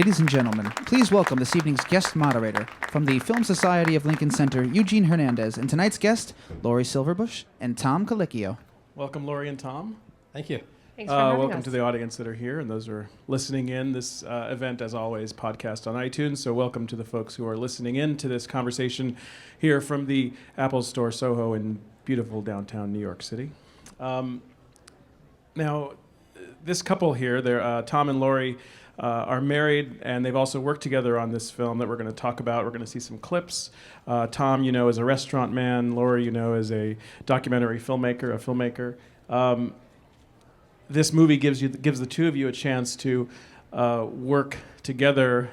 Ladies and gentlemen, please welcome this evening's guest moderator from the Film Society of Lincoln Center, Eugene Hernandez, and tonight's guest, Lori Silverbush and Tom Colicchio. Welcome, Lori and Tom. Thank you. Thanks for having welcome us. to the audience that are here and those who are listening in. This event, as always, podcast on iTunes. So welcome to the folks who are listening in to this conversation here from the Apple Store Soho in beautiful downtown New York City. Now, this couple here, they're Tom and Lori, are married, and they've also worked together on this film that we're going to talk about. We're going to see some clips. Tom, you know, is a restaurant man. Lori, you know, is a documentary filmmaker, a filmmaker. This movie gives the two of you a chance to work together,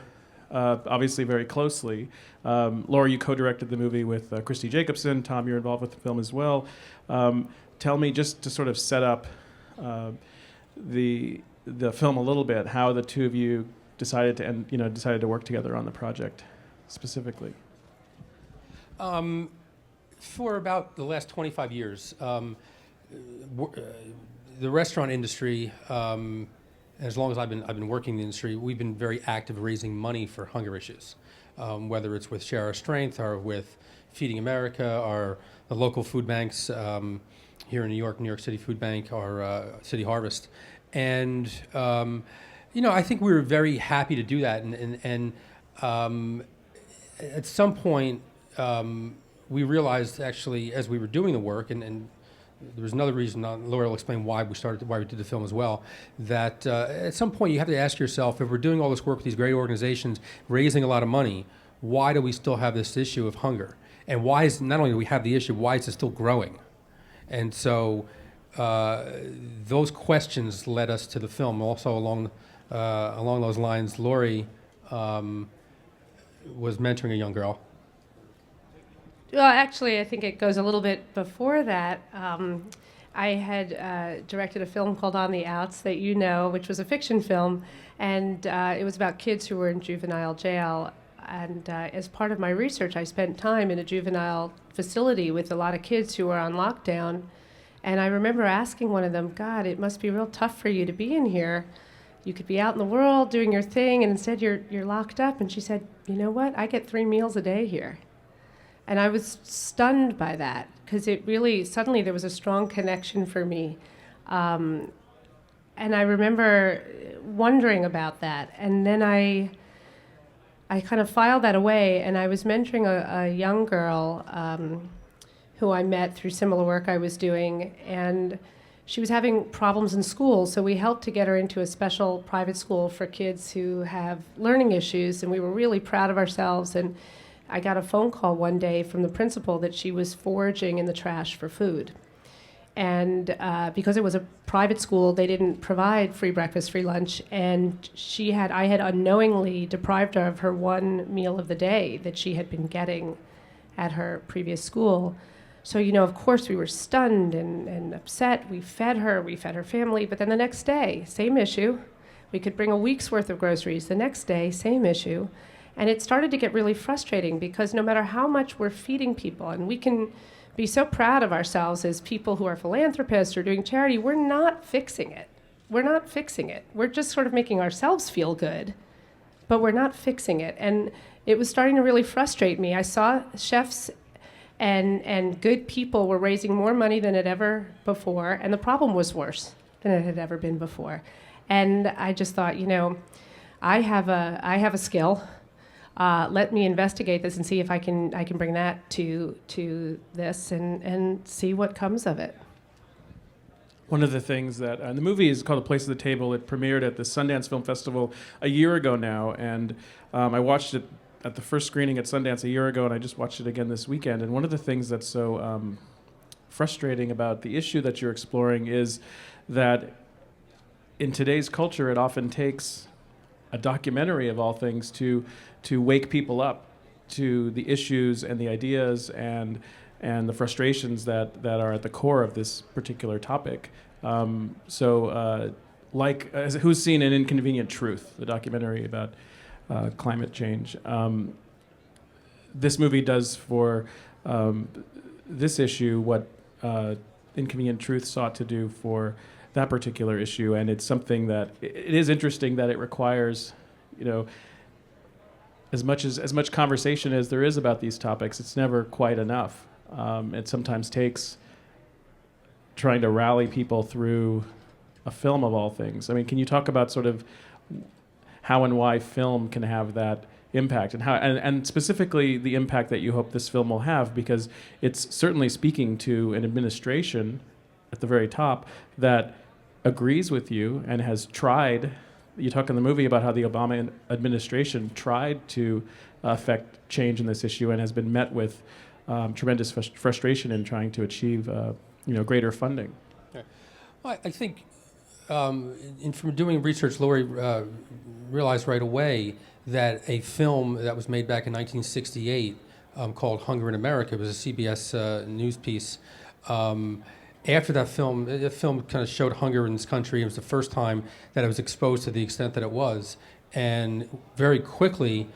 obviously very closely. Lori, you co-directed the movie with Christy Jacobson. Tom, you're involved with the film as well. Tell me, just to sort of set up the film a little bit, how the two of you decided to work together on the project specifically. For about the last 25 years, the restaurant industry, as long as I've been working in the industry, we've been very active raising money for hunger issues, whether it's with Share Our Strength or with Feeding America or the local food banks here in New York City Food Bank or City Harvest. And, I think we were very happy to do that. And at some point, we realized, actually, as we were doing the work, and there was another reason, Laura will explain why we did the film as well, that at some point you have to ask yourself, if we're doing all this work with these great organizations, raising a lot of money, why do we still have this issue of hunger? And why is, not only do we have the issue, why is it still growing? And so those questions led us to the film. Also along those lines, Lori was mentoring a young girl. Well, actually, I think it goes a little bit before that. I had directed a film called On the Outs that you know, which was a fiction film, and it was about kids who were in juvenile jail. And as part of my research, I spent time in a juvenile facility with a lot of kids who were on lockdown. And I remember asking one of them, God, it must be real tough for you to be in here. You could be out in the world doing your thing, and instead you're locked up. And she said, you know what? I get 3 meals a day here. And I was stunned by that, because it really, suddenly there was a strong connection for me. And I remember wondering about that. And then I kind of filed that away, and I was mentoring a young girl who I met through similar work I was doing, and she was having problems in school, so we helped to get her into a special private school for kids who have learning issues, and we were really proud of ourselves. And I got a phone call one day from the principal that she was foraging in the trash for food. And because it was a private school, they didn't provide free breakfast, free lunch, and I had unknowingly deprived her of her 1 meal of the day that she had been getting at her previous school. So, of course, we were stunned and upset. We fed her family, but then the next day, same issue. We could bring a week's worth of groceries. The next day, same issue. And it started to get really frustrating, because no matter how much we're feeding people, and we can be so proud of ourselves as people who are philanthropists or doing charity, we're not fixing it. We're just sort of making ourselves feel good, but we're not fixing it. And it was starting to really frustrate me. I saw chefs and good people were raising more money than it ever before, and the problem was worse than it had ever been before. And I just thought, I have a skill. Let me investigate this and see if I can bring that to this and see what comes of it. One of the things that the movie is called A Place at the Table. It premiered at the Sundance Film Festival a year ago now, and I watched it at the first screening at Sundance a year ago, and I just watched it again this weekend. And one of the things that's so frustrating about the issue that you're exploring is that in today's culture, it often takes a documentary of all things to wake people up to the issues and the ideas and the frustrations that are at the core of this particular topic. Who's seen An Inconvenient Truth, the documentary about climate change? This movie does for this issue what Inconvenient Truth sought to do for that particular issue, and it's something that it is interesting that it requires as much conversation as there is about these topics, it's never quite enough. It sometimes takes trying to rally people through a film of all things. I mean, can you talk about sort of how and why film can have that impact, and how, and specifically the impact that you hope this film will have, because it's certainly speaking to an administration at the very top that agrees with you and has tried. You talk in the movie about how the Obama administration tried to affect change in this issue and has been met with tremendous frustration in trying to achieve greater funding. Okay. Well, I think from doing research, Lori realized right away that a film that was made back in 1968 called Hunger in America, it was a CBS news piece. After that film, the film kind of showed hunger in this country. It was the first time that it was exposed to the extent that it was. And very quickly,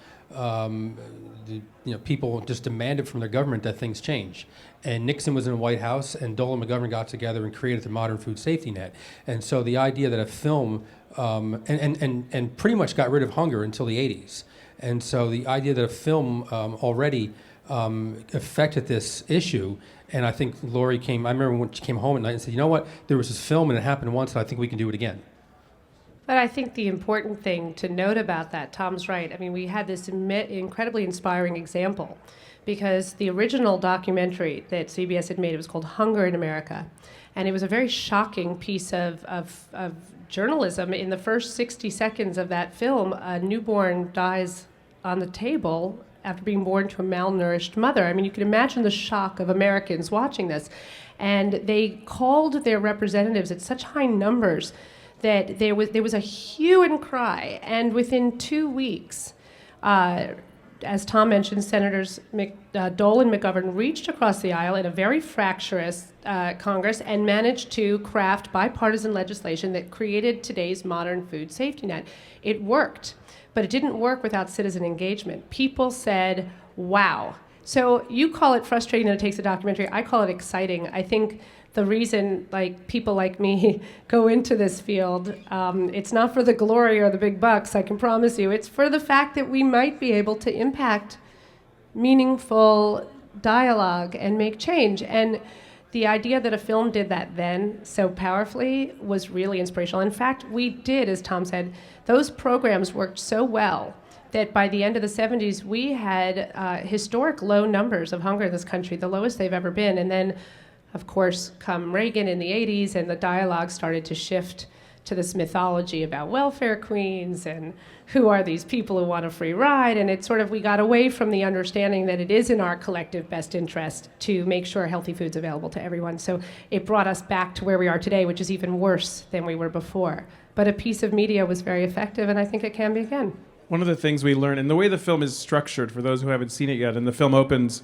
people just demanded from their government that things change. And Nixon was in the White House, and Dole and McGovern got together and created the modern food safety net. And so the idea that a film, and pretty much got rid of hunger until the 80s. And so the idea that a film already affected this issue. And I think Lori I remember when she came home at night and said, you know what, there was this film and it happened once, and I think we can do it again. But I think the important thing to note about that, Tom's right. I mean, we had this incredibly inspiring example, because the original documentary that CBS had made, it was called Hunger in America. And it was a very shocking piece of journalism. In the first 60 seconds of that film, a newborn dies on the table after being born to a malnourished mother. I mean, you can imagine the shock of Americans watching this. And they called their representatives at such high numbers that there was a hue and cry. And within 2 weeks, as Tom mentioned, Senators Dole and McGovern reached across the aisle in a very fractious Congress and managed to craft bipartisan legislation that created today's modern food safety net. It worked. But it didn't work without citizen engagement. People said, wow. So you call it frustrating that it takes a documentary. I call it exciting. I think the reason people like me go into this field, it's not for the glory or the big bucks, I can promise you. It's for the fact that we might be able to impact meaningful dialogue and make change. And the idea that a film did that then so powerfully was really inspirational. In fact, we did, as Tom said, those programs worked so well that by the end of the 70s, we had historic low numbers of hunger in this country, the lowest they've ever been. And then, of course, come Reagan in the 80s, and the dialogue started to shift to this mythology about welfare queens and who are these people who want a free ride. And it we got away from the understanding that it is in our collective best interest to make sure healthy food's available to everyone. So it brought us back to where we are today, which is even worse than we were before. But a piece of media was very effective, and I think it can be again. One of the things we learned, and the way the film is structured, for those who haven't seen it yet, and the film opens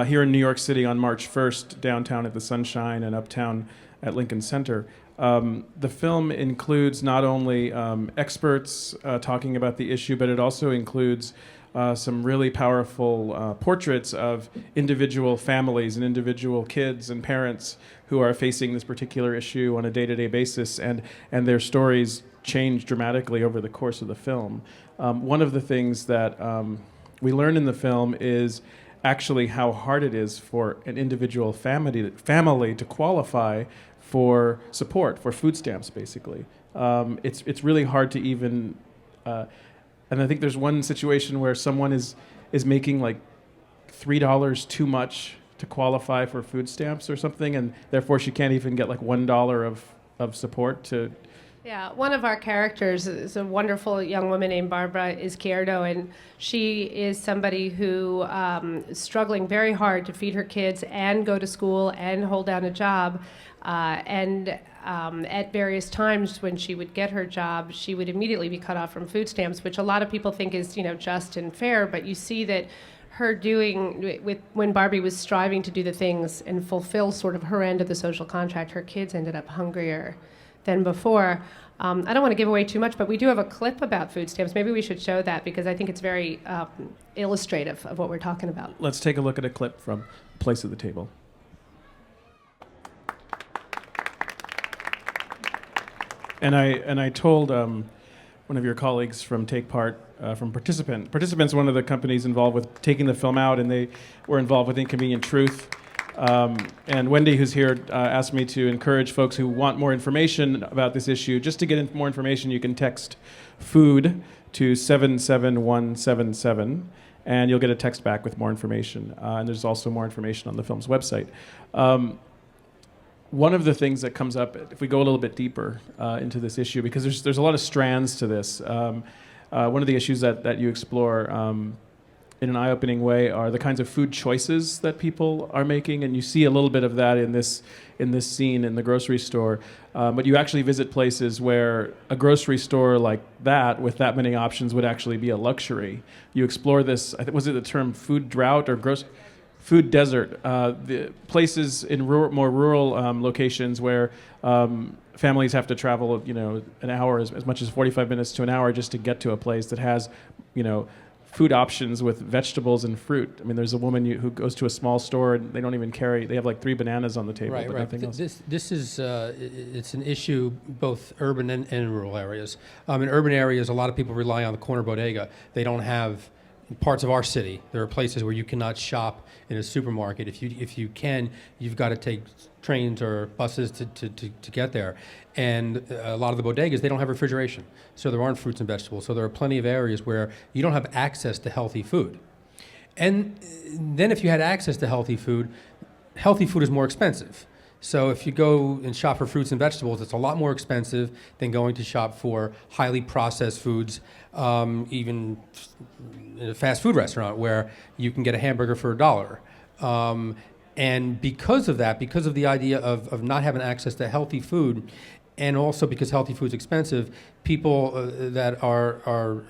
here in New York City on March 1st, downtown at the Sunshine and uptown at Lincoln Center. The film includes not only experts talking about the issue, but it also includes some really powerful portraits of individual families and individual kids and parents who are facing this particular issue on a day-to-day basis, and their stories change dramatically over the course of the film. One of the things that we learn in the film is actually how hard it is for an individual family to qualify for support, for food stamps, basically. It's really hard to even, and I think there's one situation where someone is making like $3 too much to qualify for food stamps or something, and therefore she can't even get like $1 of support to. Yeah, one of our characters is a wonderful young woman named Barbara Izquierdo, and she is somebody who is struggling very hard to feed her kids and go to school and hold down a job. At various times when she would get her job, she would immediately be cut off from food stamps, which a lot of people think is, just and fair. But you see that her doing when Barbie was striving to do the things and fulfill sort of her end of the social contract, her kids ended up hungrier than before. I don't want to give away too much, but we do have a clip about food stamps. Maybe we should show that because I think it's very illustrative of what we're talking about. Let's take a look at a clip from Place at the Table. And I told one of your colleagues from Take Part, from Participant. Participant's one of the companies involved with taking the film out, and they were involved with Inconvenient Truth. And Wendy, who's here, asked me to encourage folks who want more information about this issue. Just to get more information, you can text FOOD to 77177, and you'll get a text back with more information. And there's also more information on the film's website. One of the things that comes up, if we go a little bit deeper into this issue, because there's a lot of strands to this. One of the issues that you explore in an eye-opening way are the kinds of food choices that people are making, and you see a little bit of that in this scene in the grocery store. But you actually visit places where a grocery store like that, with that many options, would actually be a luxury. You explore this. Was it the term food drought or food desert? The places in more rural locations where families have to travel, an hour, as much as 45 minutes to an hour, just to get to a place that has, food options with vegetables and fruit. I mean, there's a woman who goes to a small store and they don't even carry. They have like 3 bananas on the table, Right, but right. nothing else. This is it's an issue both urban and rural areas. In urban areas, a lot of people rely on the corner bodega. They don't have. In parts of our city, there are places where you cannot shop in a supermarket. If you can, you've got to take trains or buses to get there. And a lot of the bodegas, they don't have refrigeration, so there aren't fruits and vegetables. So there are plenty of areas where you don't have access to healthy food. And then if you had access to healthy food is more expensive. So if you go and shop for fruits and vegetables, it's a lot more expensive than going to shop for highly processed foods, even in a fast food restaurant where you can get a hamburger for $1. And because of that, because of the idea of not having access to healthy food, and also because healthy food is expensive, people that are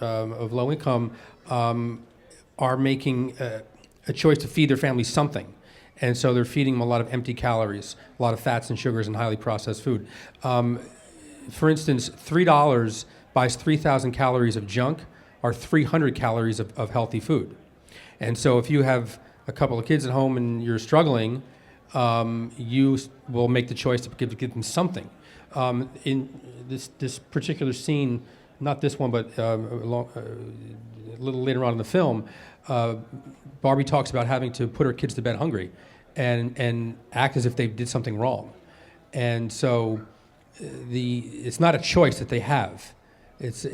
of low income are making a choice to feed their family something. And so they're feeding them a lot of empty calories, a lot of fats and sugars and highly processed food. For instance, $3 buys 3,000 calories of junk or 300 calories of healthy food. And so if you have a couple of kids at home and you're struggling, you will make the choice to give them something. In this particular scene, not this one, but a little later on in the film, Barbie talks about having to put her kids to bed hungry and act as if they did something wrong. And so it's not a choice that they have. It's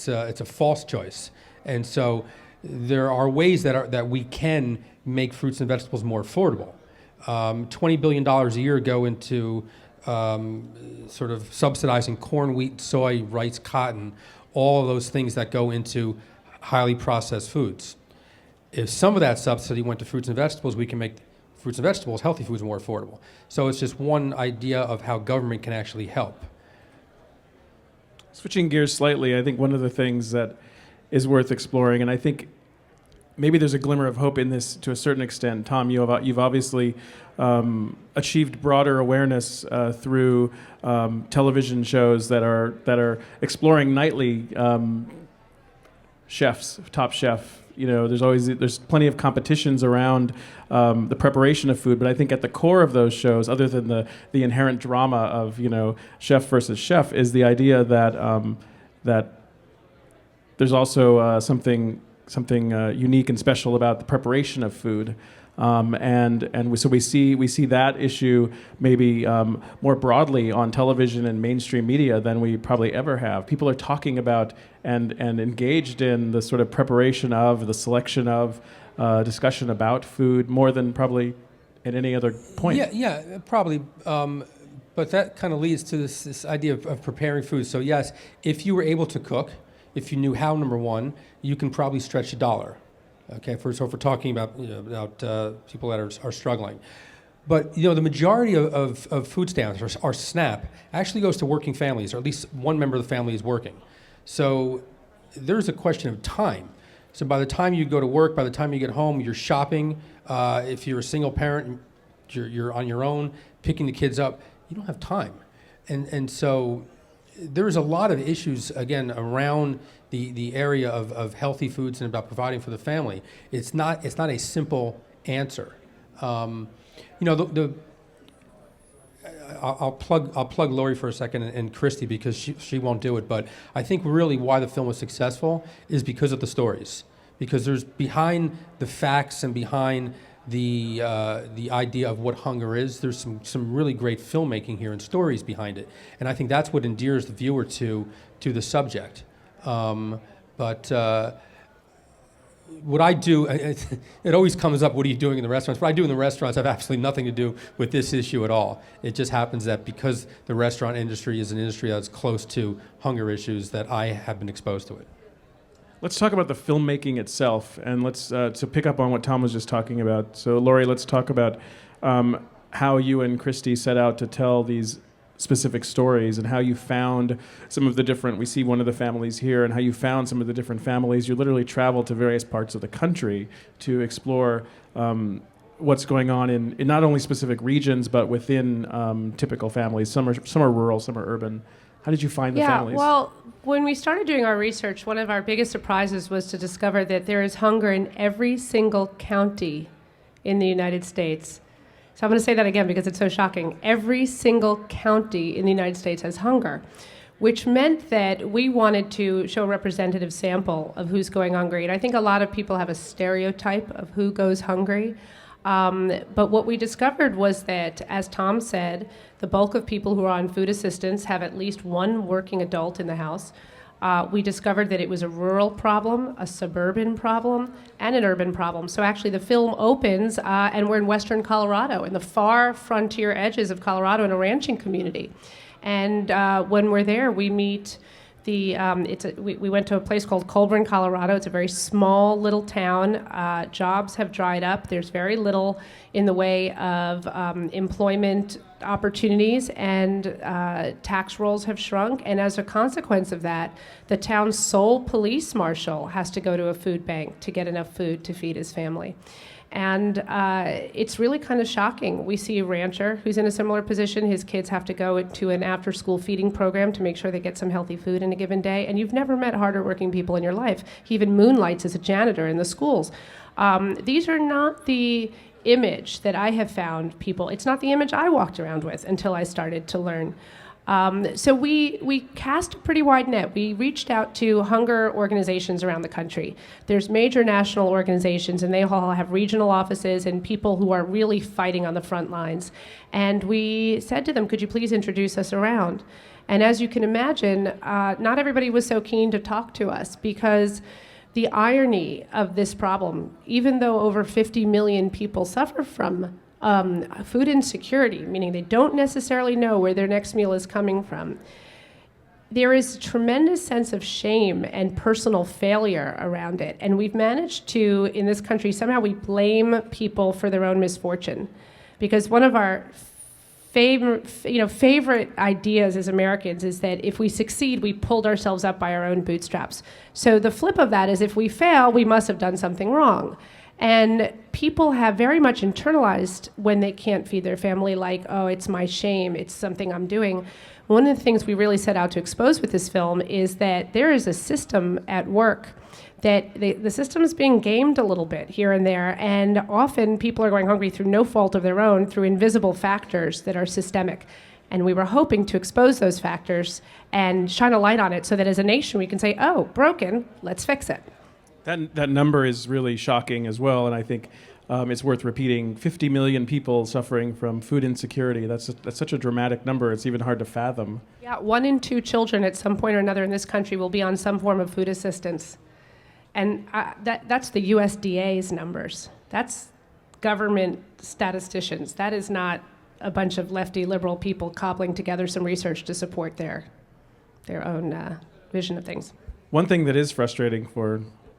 a false choice. And so there are ways that we can make fruits and vegetables more affordable. $20 billion a year go into sort of subsidizing corn, wheat, soy, rice, cotton, all of those things that go into highly processed foods. If some of that subsidy went to fruits and vegetables, we can make fruits and vegetables, healthy foods, more affordable. So it's just one idea of how government can actually help. Switching gears slightly, I think one of the things that is worth exploring, and I think maybe there's a glimmer of hope in this to a certain extent. Tom, you've obviously achieved broader awareness through television shows that are exploring nightly chefs, Top Chef. There's plenty of competitions around the preparation of food, but I think at the core of those shows, other than the inherent drama of chef versus chef, is the idea that that there's also something unique and special about the preparation of food. So we see that issue maybe more broadly on television and mainstream media than we probably ever have. People are talking about and engaged in the sort of preparation of, the selection of, discussion about food more than probably at any other point. Yeah, probably. But that kind of leads to this idea of preparing food. So yes, if you were able to cook, if you knew how, number one, you can probably stretch $1. Okay, if we're talking about people that are struggling, but the majority of food stamps or SNAP actually goes to working families, or at least one member of the family is working. So there's a question of time. So by the time you go to work, by the time you get home, you're shopping. If you're a single parent, you're on your own, picking the kids up. You don't have time, and so there's a lot of issues again around the area of healthy foods and about providing for the family. It's not a simple answer. I'll plug Lori for a second and Christy because she won't do it. But I think really why the film was successful is because of the stories. Because there's behind the facts and behind the idea of what hunger is, there's some really great filmmaking here and stories behind it. And I think that's what endears the viewer to the subject. What I do, it always comes up, what are you doing in the restaurants? What I do in the restaurants have absolutely nothing to do with this issue at all. It just happens that because the restaurant industry is an industry that's close to hunger issues, that I have been exposed to it. Let's talk about the filmmaking itself, and let's to pick up on what Tom was just talking about. So, Lori, let's talk about how you and Christy set out to tell these specific stories and how you found some of the different, we see one of the families here, and how you found some of the different families. You literally traveled to various parts of the country to explore what's going on in not only specific regions, but within typical families. Some are rural, some are urban. How did you find the families? Yeah, well, when we started doing our research, one of our biggest surprises was to discover that there is hunger in every single county in the United States. So I'm going to say that again because it's so shocking. Every single county in the United States has hunger, which meant that we wanted to show a representative sample of who's going hungry. And I think a lot of people have a stereotype of who goes hungry. But what we discovered was that, as Tom said, the bulk of people who are on food assistance have at least one working adult in the house. We discovered that it was a rural problem, a suburban problem, and an urban problem. So actually the film opens, and we're in western Colorado, in the far frontier edges of Colorado, in a ranching community. And when we're there, we meet we went to a place called Colburn, Colorado. It's a very small little town. Jobs have dried up. There's very little in the way of employment opportunities, and tax rolls have shrunk. And as a consequence of that, the town's sole police marshal has to go to a food bank to get enough food to feed his family. And it's really kind of shocking. We see a rancher who's in a similar position. His kids have to go to an after-school feeding program to make sure they get some healthy food in a given day. And you've never met harder working people in your life. He even moonlights as a janitor in the schools. These are not the image that I have found people. It's not the image I walked around with until I started to learn. So we cast a pretty wide net. We reached out to hunger organizations around the country. There's major national organizations, and they all have regional offices and people who are really fighting on the front lines. And we said to them, could you please introduce us around? And as you can imagine, not everybody was so keen to talk to us, because the irony of this problem, even though over 50 million people suffer from food insecurity, meaning they don't necessarily know where their next meal is coming from, there is a tremendous sense of shame and personal failure around it. And we've managed to, in this country, somehow we blame people for their own misfortune. Because one of our favorite ideas as Americans is that if we succeed, we pulled ourselves up by our own bootstraps. So the flip of that is if we fail, we must have done something wrong. And people have very much internalized when they can't feed their family, like, oh, it's my shame, it's something I'm doing. One of the things we really set out to expose with this film is that there is a system at work, that the system is being gamed a little bit here and there, and often people are going hungry through no fault of their own, through invisible factors that are systemic. And we were hoping to expose those factors and shine a light on it so that as a nation we can say, oh, broken, let's fix it. That number is really shocking as well, and I think it's worth repeating. 50 million people suffering from food insecurity. That's such a dramatic number. It's even hard to fathom. Yeah, 1 in 2 children at some point or another in this country will be on some form of food assistance. And that's the USDA's numbers. That's government statisticians. That is not a bunch of lefty liberal people cobbling together some research to support their own vision of things. One thing that is frustrating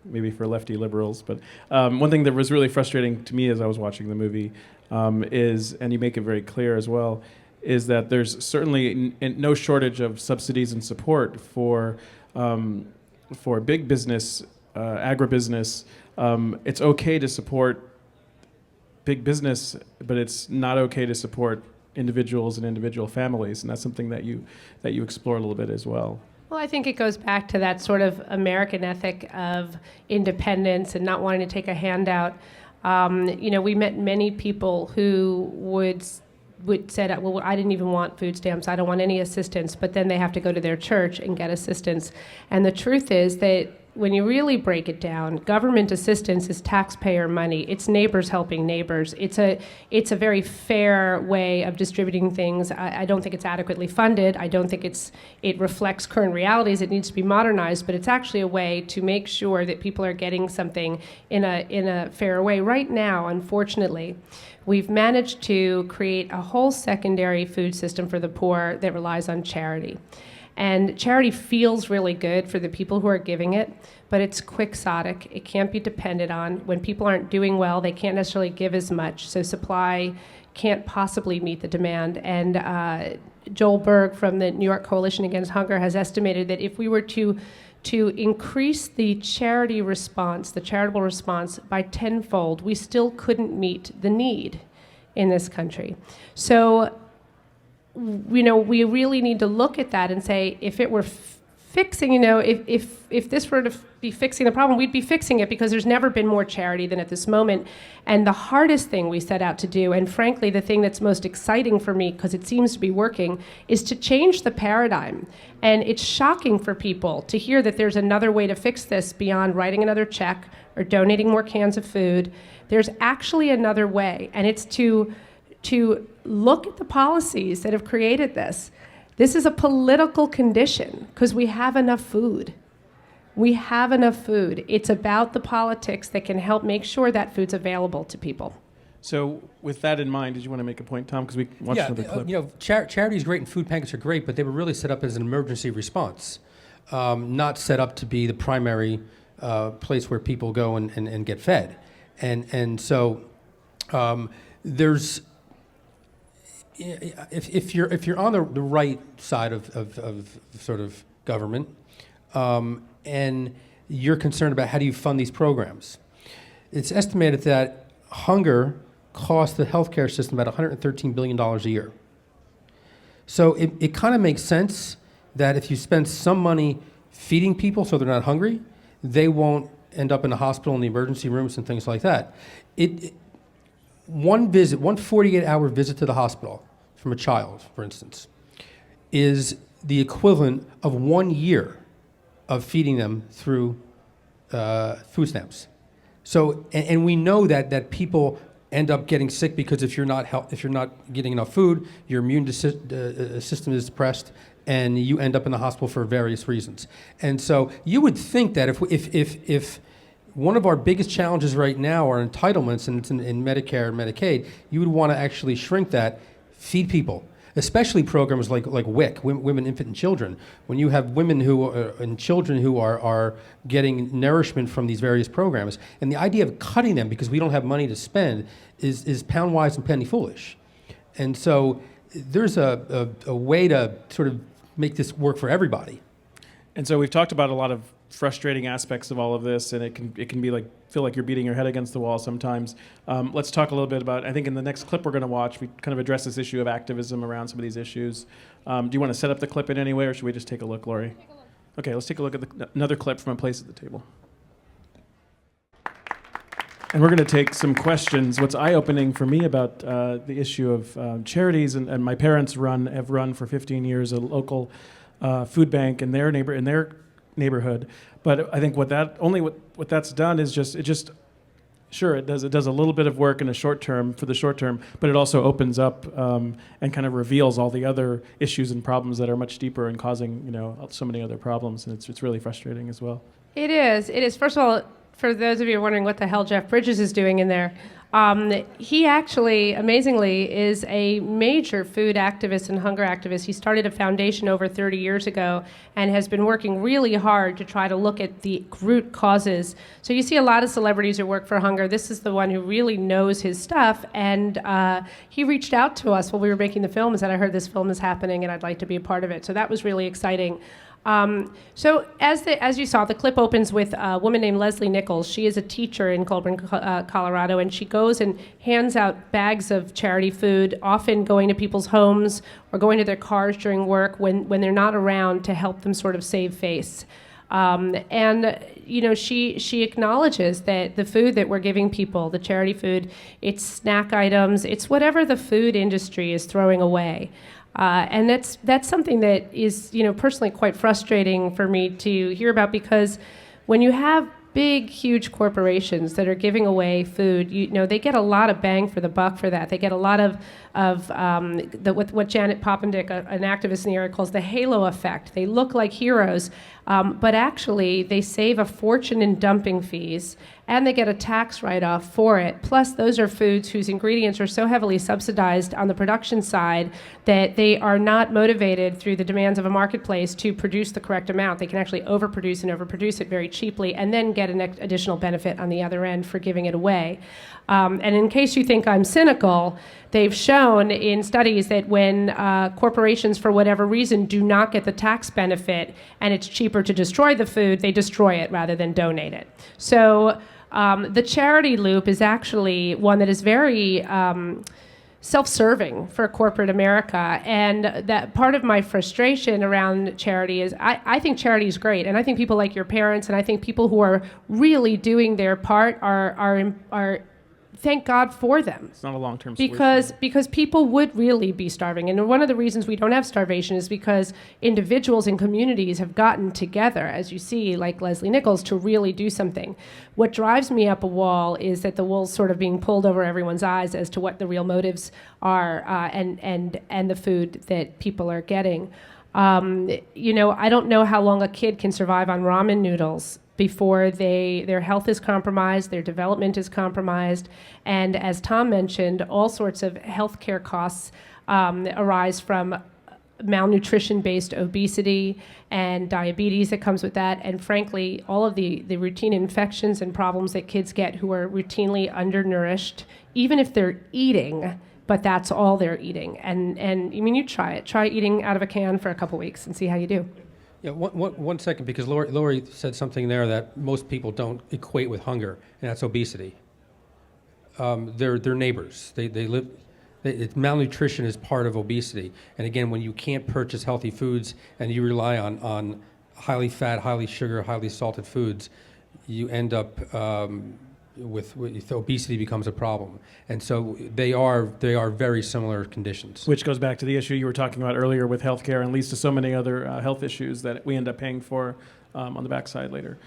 maybe for lefty liberals, but one thing that was really frustrating to me as I was watching the movie is, and you make it very clear as well, is that there's certainly no shortage of subsidies and support for big business, agribusiness. It's okay to support big business, but it's not okay to support individuals and individual families, and that's something that you explore a little bit as well. Well, I think it goes back to that sort of American ethic of independence and not wanting to take a handout. We met many people who would said, well, I didn't even want food stamps. I don't want any assistance. But then they have to go to their church and get assistance. And the truth is that when you really break it down, government assistance is taxpayer money. It's neighbors helping neighbors. It's a very fair way of distributing things. I don't think it's adequately funded. I don't think it reflects current realities. It needs to be modernized, but it's actually a way to make sure that people are getting something in a fair way. Right now, unfortunately, we've managed to create a whole secondary food system for the poor that relies on charity. And charity feels really good for the people who are giving it, but it's quixotic. It can't be depended on. When people aren't doing well, they can't necessarily give as much. So supply can't possibly meet the demand. And Joel Berg from the New York Coalition Against Hunger has estimated that if we were to increase the charity response, the charitable response, by tenfold, we still couldn't meet the need in this country. So we really need to look at that and say, if it were fixing, if this were to be fixing the problem, we'd be fixing it, because there's never been more charity than at this moment. And the hardest thing we set out to do, and frankly, the thing that's most exciting for me, because it seems to be working, is to change the paradigm. And it's shocking for people to hear that there's another way to fix this beyond writing another check or donating more cans of food. There's actually another way, and it's to look at the policies that have created this. This is a political condition because we have enough food. We have enough food. It's about the politics that can help make sure that food's available to people. So with that in mind, did you want to make a point, Tom? Because we watched another clip. Charity is great and food packets are great, but they were really set up as an emergency response, not set up to be the primary place where people go and get fed. And so there's... If you're on the right side of sort of government, and you're concerned about how do you fund these programs, it's estimated that hunger costs the healthcare system about $113 billion a year. So it kind of makes sense that if you spend some money feeding people so they're not hungry, they won't end up in the hospital in the emergency rooms and things like that. One 48-hour visit to the hospital from a child, for instance, is the equivalent of 1 year of feeding them through food stamps. So, and we know that people end up getting sick because if you're not getting enough food, your immune system is depressed, and you end up in the hospital for various reasons. And so you would think that if one of our biggest challenges right now are entitlements, and it's in Medicare and Medicaid, you would want to actually shrink that, feed people, especially programs like WIC, Women, Infant, and Children. When you have women and children who are getting nourishment from these various programs, and the idea of cutting them because we don't have money to spend is pound wise and penny foolish. And so there's a way to sort of make this work for everybody. And so we've talked about a lot of frustrating aspects of all of this, and it can be feel like you're beating your head against the wall sometimes. Let's talk a little bit about, I think in the next clip we're going to watch, we kind of address this issue of activism around some of these issues. Do you want to set up the clip in any way, or should we just take a look, Lori? Okay, let's take a look at another clip from A Place at the Table. And we're going to take some questions. What's eye-opening for me about the issue of charities, and my parents have run for 15 years a local food bank in their neighborhood, but I think what that's done is it does a little bit of work in the short term, but it also opens up and kind of reveals all the other issues and problems that are much deeper and causing so many other problems, and it's really frustrating as well. It is. First of all, for those of you wondering what the hell Jeff Bridges is doing in there, he actually, amazingly, is a major food activist and hunger activist. He started a foundation over 30 years ago and has been working really hard to try to look at the root causes. So you see a lot of celebrities who work for hunger. This is the one who really knows his stuff, and he reached out to us while we were making the film and said, I heard this film is happening and I'd like to be a part of it. So that was really exciting. So as you saw, the clip opens with a woman named Leslie Nichols. She is a teacher in Colburn, Colorado, and she goes and hands out bags of charity food, often going to people's homes or going to their cars during work when they're not around, to help them sort of save face. And she acknowledges that the food that we're giving people, the charity food, it's snack items, it's whatever the food industry is throwing away. And that's something that is, personally quite frustrating for me to hear about, because when you have big, huge corporations that are giving away food, they get a lot of bang for the buck for that. They get a lot of what Janet Poppendieck, an activist in the area, calls the halo effect. They look like heroes, but actually they save a fortune in dumping fees, and they get a tax write-off for it. Plus, those are foods whose ingredients are so heavily subsidized on the production side that they are not motivated through the demands of a marketplace to produce the correct amount. They can actually overproduce and overproduce it very cheaply, and then get an additional benefit on the other end for giving it away. And in case you think I'm cynical, they've shown in studies that when corporations, for whatever reason, do not get the tax benefit and it's cheaper to destroy the food, they destroy it rather than donate it. So the charity loop is actually one that is very self-serving for corporate America. And that part of my frustration around charity is I think charity is great. And I think people like your parents, and I think people who are really doing their part are thank God for them. It's not a long-term solution. Because people would really be starving. And one of the reasons we don't have starvation is because individuals and communities have gotten together, as you see, like Leslie Nichols, to really do something. What drives me up a wall is that the wool's sort of being pulled over everyone's eyes as to what the real motives are, and the food that people are getting. I don't know how long a kid can survive on ramen noodles before their health is compromised, their development is compromised, and as Tom mentioned, all sorts of healthcare costs arise from malnutrition-based obesity and diabetes that comes with that, and frankly, all of the routine infections and problems that kids get who are routinely undernourished, even if they're eating, but that's all they're eating. And I mean, you try it. Try eating out of a can for a couple weeks and see how you do. Yeah, one second, because Lori said something there that most people don't equate with hunger, and that's obesity. They're neighbors. They live. Malnutrition is part of obesity. And again, when you can't purchase healthy foods and you rely on highly fat, highly sugar, highly salted foods, you end up with obesity becomes a problem. And so they are very similar conditions. Which goes back to the issue you were talking about earlier with healthcare, and leads to so many other health issues that we end up paying for on the backside later.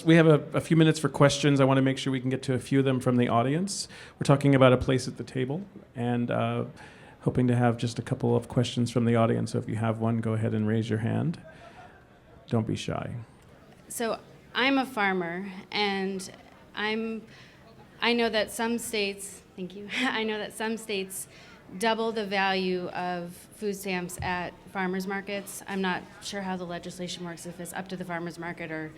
We have a few minutes for questions. I want to make sure we can get to a few of them from the audience. We're talking about a place at the table, and hoping to have just a couple of questions from the audience. So if you have one, go ahead and raise your hand. Don't be shy. So I'm a farmer, and I know that some states, thank you, I know that some states double the value of food stamps at farmers markets. I'm not sure how the legislation works, if it's up to the farmers market or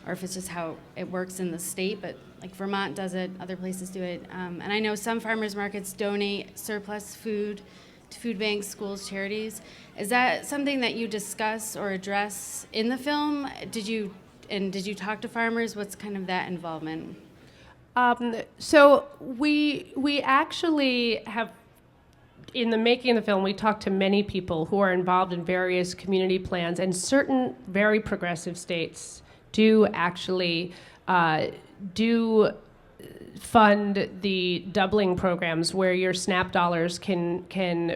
if it's just how it works in the state, but like Vermont does it, other places do it. And I know some farmers markets donate surplus food to food banks, schools, charities. Is that something that you discuss or address in the film? Did you talk to farmers? What's kind of that involvement? So we actually have, in the making of the film, we talked to many people who are involved in various community plans, and certain very progressive states do actually fund the doubling programs where your SNAP dollars can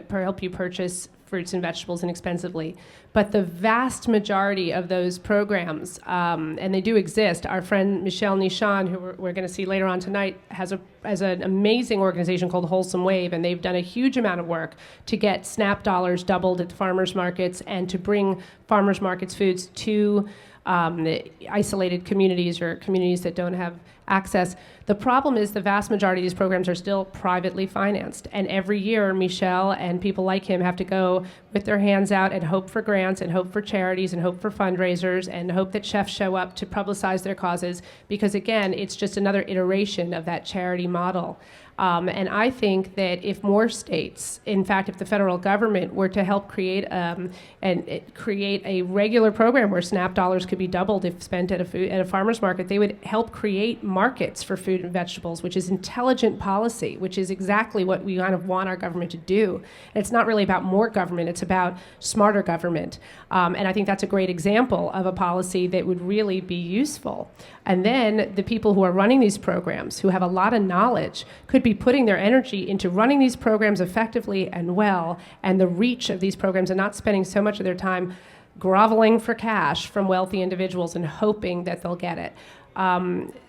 help you purchase fruits and vegetables inexpensively. But the vast majority of those programs, and they do exist, our friend Michelle Nishan, who we're going to see later on tonight, has an amazing organization called Wholesome Wave, and they've done a huge amount of work to get SNAP dollars doubled at the farmers markets and to bring farmers markets foods to isolated communities or communities that don't have access. The problem is the vast majority of these programs are still privately financed. And every year, Michel and people like him have to go with their hands out and hope for grants and hope for charities and hope for fundraisers and hope that chefs show up to publicize their causes. Because again, it's just another iteration of that charity model. And I think that if more states, in fact, if the federal government were to help create a regular program where SNAP dollars could be doubled if spent at a farmer's market, they would help create markets for food and vegetables, which is intelligent policy, which is exactly what we kind of want our government to do. And it's not really about more government, it's about smarter government. And I think that's a great example of a policy that would really be useful. And then the people who are running these programs, who have a lot of knowledge, could be putting their energy into running these programs effectively and well, and the reach of these programs, and not spending so much of their time groveling for cash from wealthy individuals and hoping that they'll get it.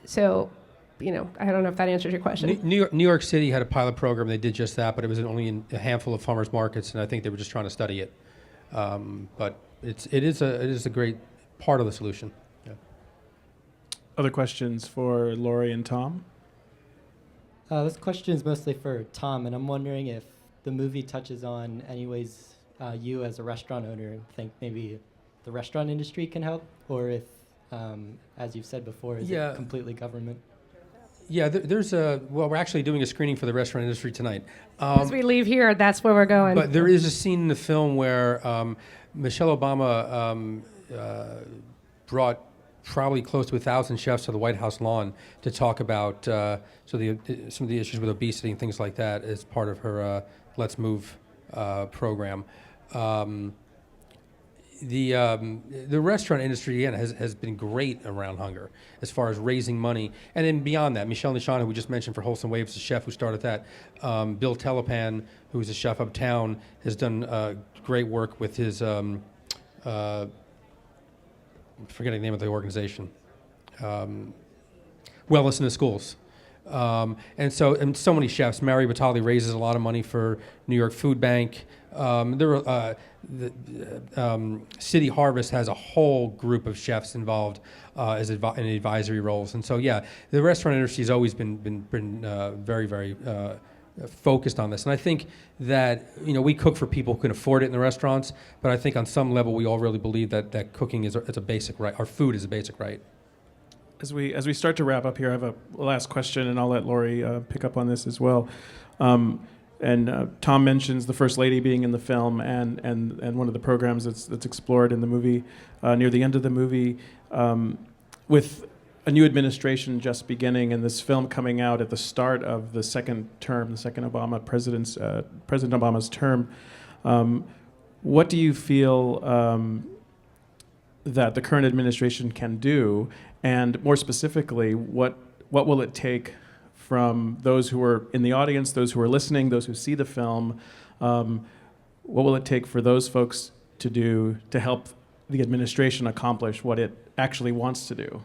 So, I don't know if that answers your question. New York City had a pilot program. They did just that, but it was only in a handful of farmers markets, and I think they were just trying to study it. But it is a great part of the solution. Yeah. Other questions for Lori and Tom? This question is mostly for Tom, and I'm wondering if the movie touches on any ways you as a restaurant owner think maybe the restaurant industry can help, or if, as you've said before, is it completely government? Yeah, we're actually doing a screening for the restaurant industry tonight. As we leave here, that's where we're going. But there is a scene in the film where Michelle Obama brought probably close to 1,000 chefs to the White House lawn to talk about some of the issues with obesity and things like that as part of her Let's Move program. The restaurant industry, again, has been great around hunger as far as raising money. And then beyond that, Michelle Nishan, who we just mentioned for Wholesome Waves, the chef who started that. Bill Telepan, who's a chef uptown, has done great work with his, forgetting the name of the organization, Wellness in the Schools. And so many chefs. Mary Batali raises a lot of money for New York Food Bank. City Harvest has a whole group of chefs involved in advisory roles. And so, the restaurant industry has always been very, very focused on this. And I think that, we cook for people who can afford it in the restaurants, but I think on some level we all really believe that cooking is a basic right. Our food is a basic right. As we start to wrap up here, I have a last question, and I'll let Lori pick up on this as well. And Tom mentions the First Lady being in the film, and one of the programs that's explored in the movie near the end of the movie, with a new administration just beginning, and this film coming out at the start of the second Obama President Obama's term. What do you feel that the current administration can do? And more specifically, what will it take from those who are in the audience, those who are listening, those who see the film? What will it take for those folks to do to help the administration accomplish what it actually wants to do?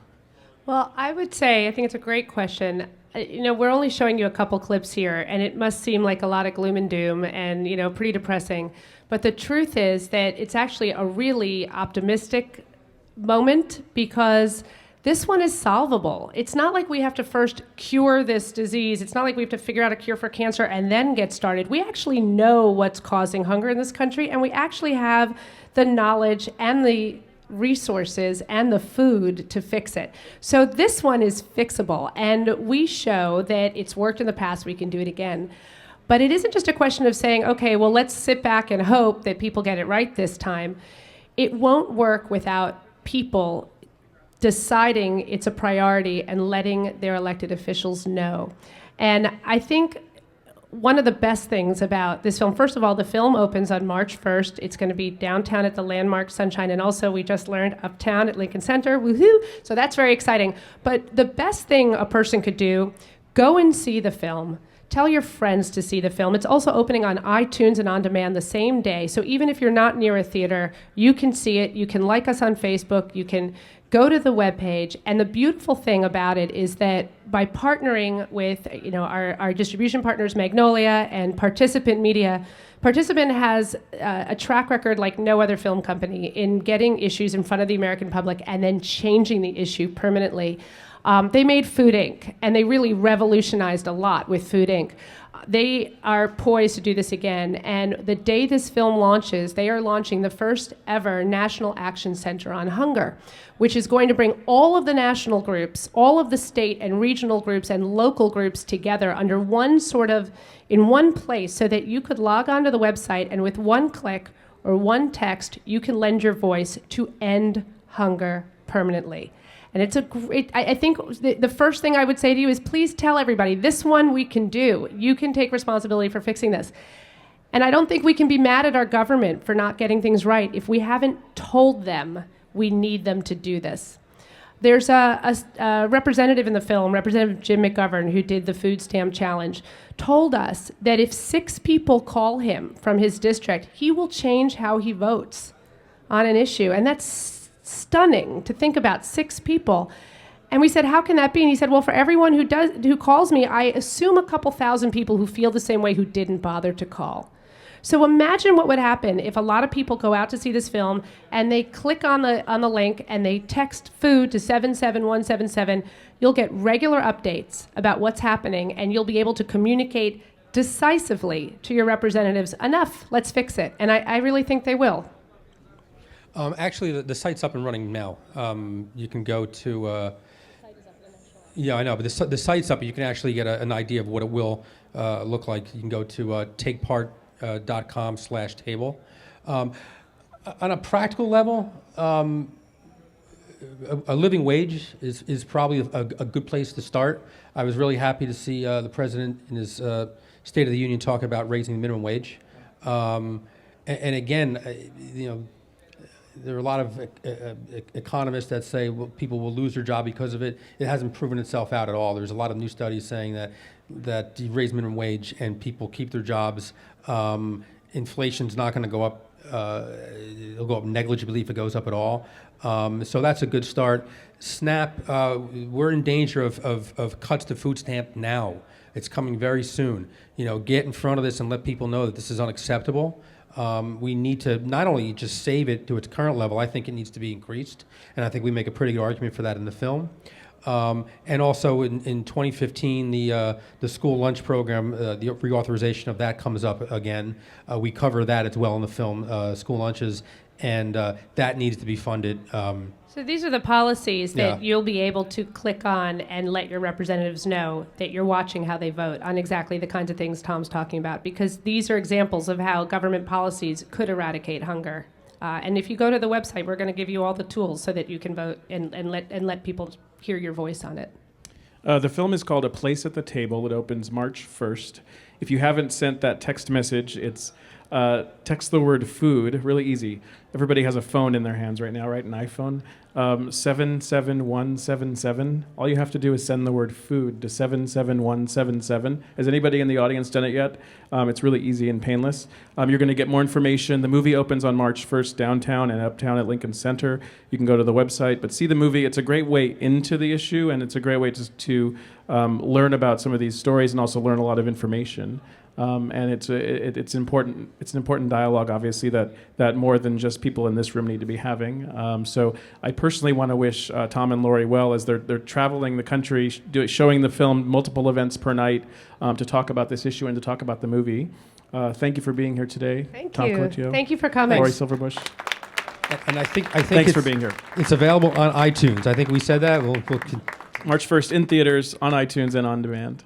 Well, I would say, I think it's a great question. We're only showing you a couple clips here, and it must seem like a lot of gloom and doom and, pretty depressing. But the truth is that it's actually a really optimistic moment, because this one is solvable. It's not like we have to first cure this disease. It's not like we have to figure out a cure for cancer and then get started. We actually know what's causing hunger in this country, and we actually have the knowledge and the resources and the food to fix it. So this one is fixable, and we show that it's worked in the past, we can do it again. But it isn't just a question of saying, okay, well, let's sit back and hope that people get it right this time. It won't work without people deciding it's a priority and letting their elected officials know. And I think one of the best things about this film, first of all, the film opens on March 1st. It's going to be downtown at the landmark Sunshine, and also we just learned uptown at Lincoln Center. Woohoo! So that's very exciting. But the best thing a person could do, go and see the film. Tell your friends to see the film. It's also opening on iTunes and on demand the same day. So even if you're not near a theater, you can see it. You can like us on Facebook. You can go to the webpage. And the beautiful thing about it is that by partnering with our distribution partners, Magnolia and Participant Media, Participant has a track record like no other film company in getting issues in front of the American public and then changing the issue permanently. They made Food Inc., and they really revolutionized a lot with Food Inc. They are poised to do this again, and the day this film launches, they are launching the first ever National Action Center on Hunger, which is going to bring all of the national groups, all of the state and regional groups and local groups together under in one place, so that you could log onto the website, and with one click or one text, you can lend your voice to end hunger permanently. And it's a great, I think the first thing I would say to you is please tell everybody, this one we can do. You can take responsibility for fixing this. And I don't think we can be mad at our government for not getting things right if we haven't told them we need them to do this. There's a representative in the film, Representative Jim McGovern, who did the food stamp challenge, told us that if 6 people call him from his district, he will change how he votes on an issue. And that's stunning to think about, 6 people. And we said, how can that be? And he said, well, for everyone who calls me, I assume a couple thousand people who feel the same way who didn't bother to call. So imagine what would happen if a lot of people go out to see this film and they click on the link and they text food to 77177. You'll get regular updates about what's happening, and you'll be able to communicate decisively to your representatives, enough, let's fix it. And I really think they will. Actually, the site's up and running now. You can go to... yeah, I know, but the site's up. You can actually get an idea of what it will look like. You can go to takepart.com/table. On a practical level, a living wage is probably a good place to start. I was really happy to see the president in his State of the Union talk about raising the minimum wage. And again, there are a lot of economists that say people will lose their job because of it. It hasn't proven itself out at all. There's a lot of new studies saying that you raise minimum wage and people keep their jobs. Inflation's not going to go up. It'll go up negligibly if it goes up at all. So that's a good start. SNAP, we're in danger of cuts to food stamp now. It's coming very soon. Get in front of this and let people know that this is unacceptable. We need to not only just save it to its current level, I think it needs to be increased, and I think we make a pretty good argument for that in the film. And also in 2015, the school lunch program, the reauthorization of that comes up again. We cover that as well in the film, school lunches, and that needs to be funded. So these are the policies that you'll be able to click on and let your representatives know that you're watching how they vote on exactly the kinds of things Tom's talking about, because these are examples of how government policies could eradicate hunger. And if you go to the website, we're going to give you all the tools so that you can vote and let people hear your voice on it. The film is called A Place at the Table. It opens March 1st. If you haven't sent that text message, it's text the word food, really easy. Everybody has a phone in their hands right now, right? An iPhone. 77177. All you have to do is send the word food to 77177. Has anybody in the audience done it yet? It's really easy and painless. You're going to get more information. The movie opens on March 1st downtown and uptown at Lincoln Center. You can go to the website, but see the movie. It's a great way into the issue, and it's a great way to learn about some of these stories and also learn a lot of information. And it's important. It's an important dialogue, obviously, that more than just people in this room need to be having. So I personally want to wish Tom and Lori well as they're traveling the country, showing the film, multiple events per night, to talk about this issue and to talk about the movie. Thank you for being here today. Thank Tom you. Colicchio, Thank you for coming. Lori Silverbush. And I think Thanks for being here. It's available on iTunes. I think we said that. We'll March 1st in theaters, on iTunes, and on demand.